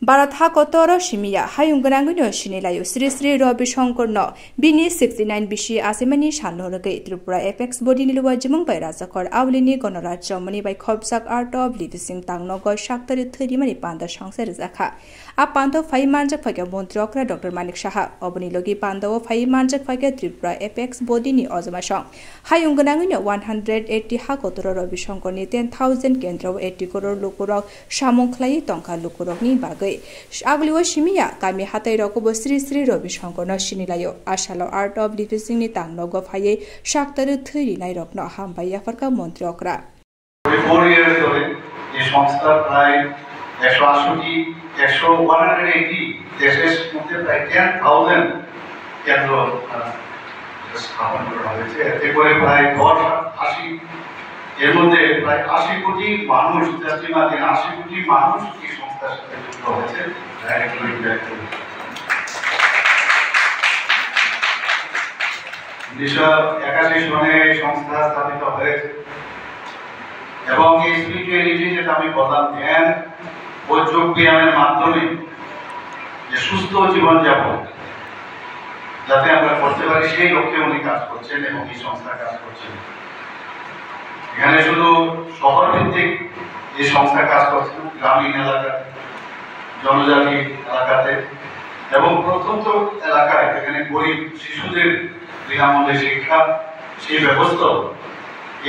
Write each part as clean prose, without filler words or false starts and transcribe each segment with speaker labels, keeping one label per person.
Speaker 1: Barat Hakotoro Shimiya, Hayungananguno Shinilayo, Sri Sri Robi Shankar no, Bini 69 Bishi Asimani Shanoroga, Tripura Apex Body Niluwa Jimung by Razakor, Avlini Gonorat Germany by Kobsak Art of Living Tangnogo, Shakta 30 Mani Panda Shankar Zaka. A Panto 5 Manjak Faga Montrokra, Dr. Manik Shaha, Obanilogi Pando, 5 Manjak Faga Tripura Apex Body Ni Ozamashong. Hayungananguno 180 Hakotoro Robi Shankar ni 10,000 Kendro 80 Koro Lukurok, Shamonklai Tonka Lukurok ni Bagai. Agliwa Shimiya, Kami Hatai Rokobo Sri Sri Robi Shankar no Shinilayo, Ashalo Art of Living ni Tangnogo Faye, Shakta 30 Nairok no Hambaya Farka Montrokra.
Speaker 2: 4 years old, this monster by 180, this is multiplied 10,000 Kendro. Just happen to have it. They were by God, Ashi. এর মধ্যে প্রায় 80 কোটি মানুষ জাতিমাদের 80 কোটি মানুষ এই সংস্থার সাথে যুক্ত হয়েছে ডাইরেক্টলি ইনডাইরেক্টলি 1981 সনে এই সংস্থা স্থাপিত হয়েছে এবং এই স্পিরিচুয়ালিটি যেটা আমি বললাম ধ্যান ও যোগ ব্যায়ামের মাধ্যমে যে সুস্থ জীবন যাপন যাতে আমরা করতে পারি সেই লক্ষ্যে উনি কাজ করছেন এবং এই সংস্থা কাজ করছেন এখানে শুধু শহর ভিত্তিক এই সংস্থা কাজ করছে গ্রামীণ এলাকাতে জনজাতি এলাকাতে এবং প্রত্যন্ত এলাকায় এখানে গরিব শিশুদের বিনামূল্যে শিক্ষা সেই ব্যবস্থা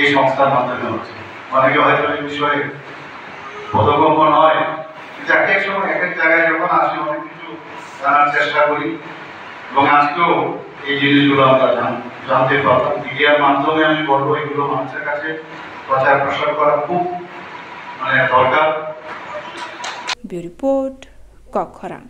Speaker 2: এই সংস্থার মাধ্যমে হচ্ছে অনেকে হয়তো এই বিষয়ে বোধগম্য নয় কিন্তু এক এক সময় এক এক জায়গায় যখন আসি অনেক কিছু জানার চেষ্টা করি এবং আজকেও এই জিনিসগুলো আমরা জানতে পারলাম মিডিয়ার মাধ্যমে আমি বলবো এগুলো মানুষের কাছে প্রচার প্রসার করা খুব দরকার।
Speaker 1: Bureau Report, Kokhoran.